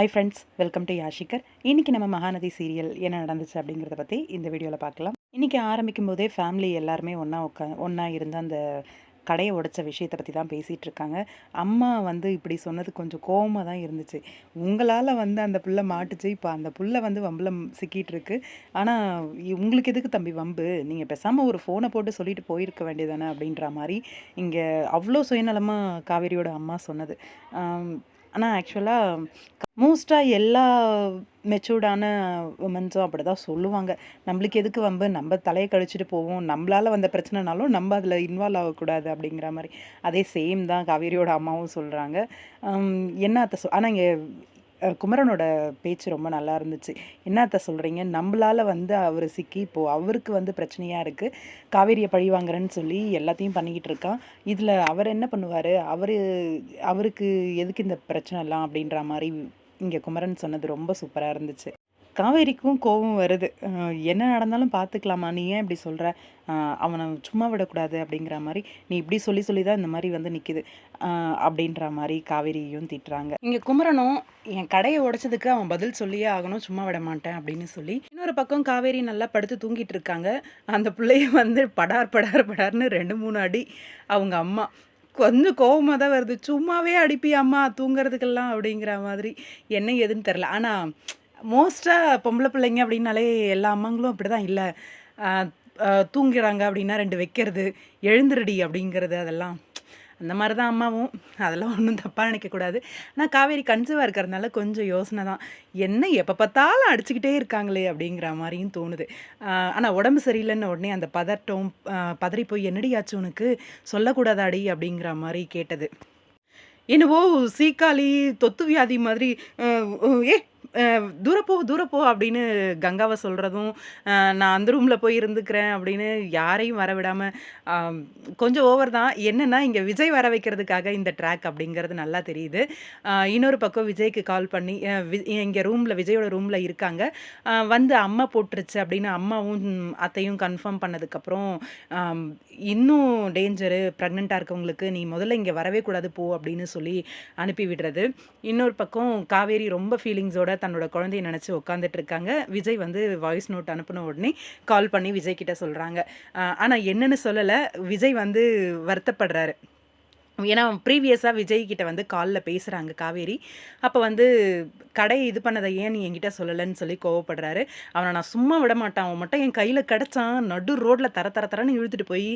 High friends, welcome to யாஷிகர். இன்றைக்கி நம்ம மகாநதி சீரியல் என்ன நடந்துச்சு அப்படிங்கிறத பற்றி இந்த வீடியோவில் பார்க்கலாம். இன்றைக்கி ஆரம்பிக்கும் போதே ஃபேமிலி எல்லாருமே ஒன்றா இருந்து அந்த கடையை உடைச்ச விஷயத்தை பற்றி தான் பேசிகிட்டு இருக்காங்க. அம்மா வந்து இப்படி சொன்னது கொஞ்சம் கோவமாக தான் இருந்துச்சு. உங்களால் வந்து அந்த புள்ள மாட்டுச்சு, இப்போ அந்த புள்ள வந்து வம்பில் சிக்கிட்டு இருக்கு. ஆனால் உங்களுக்கு எதுக்கு தம்பி வம்பு? நீங்கள் பேசாமல் ஒரு ஃபோனை போட்டு சொல்லிட்டு போயிருக்க வேண்டியதானே அப்படின்ற மாதிரி இங்கே அவ்வளோ சுயநலமாக காவேரியோட அம்மா சொன்னது. ஆனால் ஆக்சுவலாக மோஸ்ட்டாக எல்லா மெச்சூர்டான உமன்ஸும் அப்படி தான் சொல்லுவாங்க. நம்மளுக்கு எதுக்கு வம்பு? நம்ம தலையை கழிச்சிட்டு போவோம். நம்மளால வந்த பிரச்சனைனாலும் நம்ம அதில் இன்வால்வ் ஆகக்கூடாது அப்படிங்கிற மாதிரி. அதே சேம் தான் காவேரியோட அம்மாவும் சொல்கிறாங்க. என்ன அத்தை ஆனால் இங்கே குமரனோட பேச்சு ரொம்ப நல்லா இருந்துச்சு. என்ன அத்தை சொல்கிறீங்க? நம்மளால வந்து அவர் சிக்கி இப்போது அவருக்கு வந்து பிரச்சனையாக இருக்குது. காவேரியை பழி வாங்குறேன்னு சொல்லி எல்லாத்தையும் பண்ணிக்கிட்டு இருக்கான். இதில் அவர் என்ன பண்ணுவார்? அவருக்கு எதுக்கு இந்த பிரச்சனைலாம் அப்படின்ற மாதிரி இங்கே குமரன் சொன்னது ரொம்ப சூப்பராக இருந்துச்சு. காவேரிக்கும் கோவம் வருது. என்ன நடந்தாலும் பார்த்துக்கலாமா? நீ ஏன் இப்படி சொல்கிற? அவனை சும்மா விடக்கூடாது அப்படிங்கிற மாதிரி நீ இப்படி சொல்லி சொல்லி தான் இந்த மாதிரி வந்து நிற்கிது அப்படின்ற மாதிரி காவேரியும் திட்டுறாங்க. இங்கே குமரனும் என் கடையை உடைச்சதுக்கு அவன் பதில் சொல்லியே ஆகணும், சும்மா விட மாட்டேன் அப்படின்னு சொல்லி இன்னொரு பக்கம் காவேரி நல்லா படுத்து தூங்கிட்டு இருக்காங்க. அந்த பிள்ளைய வந்து படார் படார் படார்னு 2-3 அடி அவங்க அம்மா. கொஞ்சம் கோவமாக தான் வருது. சும்மாவே அடிப்பியாம்மா தூங்குறதுக்கெல்லாம் அப்படிங்கிற மாதிரி. என்ன ஏதுன்னு தெரில. ஆனால் மோஸ்ட்டாக பொம்பளை பிள்ளைங்க அப்படின்னாலே எல்லா அம்மாங்களும் அப்படி தான் இல்லை. தூங்குறாங்க அப்படின்னா 2 வைக்கிறது, எழுந்துருடி அப்படிங்கிறது அதெல்லாம் அந்த மாதிரி தான் அம்மாவும். அதெல்லாம் ஒன்றும் தப்பாக நினைக்கக்கூடாது. ஆனால் காவேரி கன்சீவாக இருக்கிறதுனால கொஞ்சம் யோசனை தான். என்ன எப்போ பார்த்தாலும் அடிச்சுக்கிட்டே இருக்காங்களே அப்படிங்கிற மாதிரியும் தோணுது. ஆனால் உடம்பு சரியில்லைன்னு உடனே அந்த பதட்டம் பதறி போய் என்னடி ஆச்சு உனக்கு? சொல்லக்கூடாதாடி அப்படிங்கிற மாதிரி கேட்டது. என்னவோ சீக்காளி தொத்து வியாதி மாதிரி ஏ தூரப்போ அப்படின்னு கங்காவை சொல்கிறதும், நான் அந்த ரூமில் போய் இருந்துக்கிறேன் அப்படின்னு யாரையும் வர விடாமல் கொஞ்சம் ஓவர் தான். என்னென்னா இங்கே விஜய் வர வைக்கிறதுக்காக இந்த ட்ராக் அப்படிங்கிறது நல்லா தெரியுது. இன்னொரு பக்கம் விஜய்க்கு கால் பண்ணி இங்கே ரூமில் விஜயோட ரூமில் இருக்காங்க. வந்து அம்மா போட்டுருச்சு அப்படின்னு அம்மாவும் அத்தையும் கன்ஃபார்ம் பண்ணதுக்கப்புறம் இன்னும் டேஞ்சரு, ப்ரெக்னெண்ட்டாக இருக்கவங்களுக்கு நீ முதல்ல இங்கே வரவே கூடாது போ அப்படின்னு சொல்லி அனுப்பி விடுறது. இன்னொரு பக்கம் காவேரி ரொம்ப ஃபீலிங்ஸோட தன்னோட குழந்தைய நினச்சி உட்காந்துட்டு இருக்காங்க. விஜய் வந்து வாய்ஸ் நோட் அனுப்பின உடனே கால் பண்ணி விஜய் கிட்ட சொல்கிறாங்க. ஆனால் என்னன்னு சொல்லலை. விஜய் வந்து வருத்தப்படுறாரு. ஏன்னா ப்ரீவியஸாக விஜய் கிட்ட வந்து காலில் பேசுகிறாங்க காவேரி. அப்போ வந்து கடையை இது பண்ணதை ஏன் நீ என்கிட்ட சொல்லலைன்னு சொல்லி கோவப்படுறாரு. அவனை நான் சும்மா விட மாட்டான், அவன் மட்டும் என் கையில் கிடச்சான் நடு ரோட்டில் தரன்னு இழுத்துட்டு போய்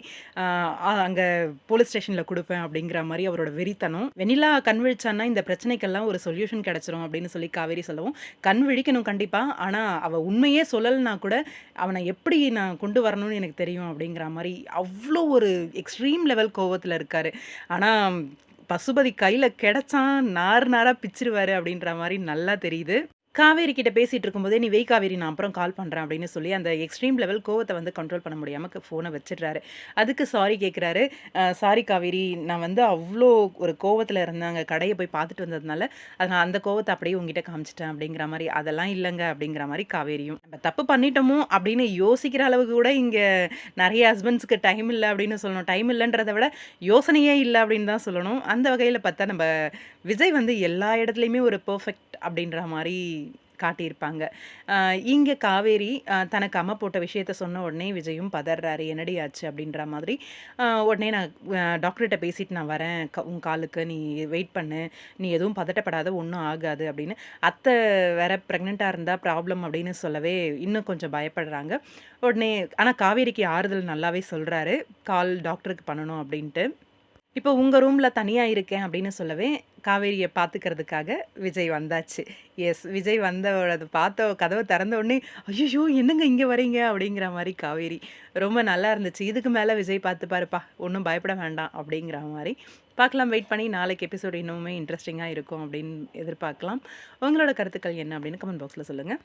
அங்கே போலீஸ் ஸ்டேஷனில் கொடுப்பேன் அப்படிங்கிற மாதிரி அவரோட வெறித்தனம். வெண்ணிலா கண் விழிச்சான்னா இந்த பிரச்சனைக்கெல்லாம் ஒரு சொல்யூஷன் கிடச்சிரும் அப்படின்னு சொல்லி காவேரி சொல்லவும், கண் விழிக்கணும் கண்டிப்பாக, ஆனால் அவள் உண்மையே சொல்லலைன்னா கூட அவனை எப்படி நான் கொண்டு வரணும்னு எனக்கு தெரியும் அப்படிங்கிற மாதிரி அவ்வளோ ஒரு எக்ஸ்ட்ரீம் லெவல் கோவத்தில் இருக்கார். ஆனால் பசுபதி கையில கிடைச்சான் நாரா பிச்சிருவாரு அப்படின்ற மாதிரி நல்லா தெரியுது. காவேரி கிட்ட பேசிட்டு இருக்கும்போதே நீ வெய் காவேரி நான் அப்புறம் கால் பண்ணுறேன் அப்படின்னு சொல்லி அந்த எக்ஸ்ட்ரீம் லெவல் கோவத்தை வந்து கண்ட்ரோல் பண்ண முடியாமல் ஃபோனை வச்சிடுறாரு. அதுக்கு சாரி கேட்குறாரு. சாரி காவேரி, நான் வந்து அவ்வளோ ஒரு கோவத்தில் இருந்தாங்க, கடையை போய் பார்த்துட்டு வந்ததுனால நான் அந்த கோவத்தை அப்படியே உங்ககிட்ட காமிச்சிட்டேன் அப்படிங்கிற மாதிரி. அதெல்லாம் இல்லைங்க அப்படிங்கிற மாதிரி காவேரியும். நம்ம தப்பு பண்ணிட்டோமோ அப்படின்னு யோசிக்கிற அளவுக்கு கூட இங்கே நிறைய ஹஸ்பண்ட்ஸுக்கு டைம் இல்லை அப்படின்னு சொல்லணும். டைம் இல்லைன்றதை விட யோசனையே இல்லை அப்படின்னு தான் சொல்லணும். அந்த வகையில் பார்த்தா நம்ம விஜய் வந்து எல்லா இடத்துலையுமே ஒரு பெர்ஃபெக்ட் அப்படின்ற மாதிரி காட்டியிருப்பாங்க. இங்கே காவேரி தனக்கு அம்மா போட்ட விஷயத்த சொன்ன உடனே விஜயும் பதறாரு. என்னடி ஆச்சு அப்படின்ற மாதிரி. உடனே நான் டாக்டர்கிட்ட பேசிட்டு நான் வரேன், உன் காலுக்கு நீ வெயிட் பண்ணு, நீ எதுவும் பதட்டப்படாத, ஒன்றும் ஆகாது அப்படின்னு. அத்தை வேற ப்ரெக்னெண்ட்டாக இருந்தால் ப்ராப்ளம் அப்படின்னு சொல்லவே இன்னும் கொஞ்சம் பயப்படுறாங்க. உடனே ஆனால் காவேரிக்கு ஆறுதல் நல்லாவே சொல்கிறாரு, கால் டாக்டருக்கு பண்ணணும் அப்படின்ட்டு. இப்போ உங்கள் ரூமில் தனியாக இருக்கேன் அப்படின்னு சொல்லவே காவேரியை பார்த்துக்கிறதுக்காக விஜய் வந்தாச்சு. எஸ், விஜய் வந்ததை பார்த்த கதவை திறந்த உடனே ஐயோ என்னங்க இங்கே வரீங்க அப்படிங்கிற மாதிரி காவேரி. ரொம்ப நல்லா இருந்துச்சு. இதுக்கு மேலே விஜய் பார்த்து பாருப்பா, ஒன்றும் பயப்பட வேண்டாம் அப்படிங்கிற மாதிரி. பார்க்கலாம், வெயிட் பண்ணி நாளைக்கு எபிசோடு இன்னுமே இன்ட்ரெஸ்டிங்காக இருக்கும் அப்படின்னு எதிர்பார்க்கலாம். உங்களோட கருத்துக்கள் என்ன அப்படின்னு கமெண்ட் பாக்ஸில் சொல்லுங்கள்.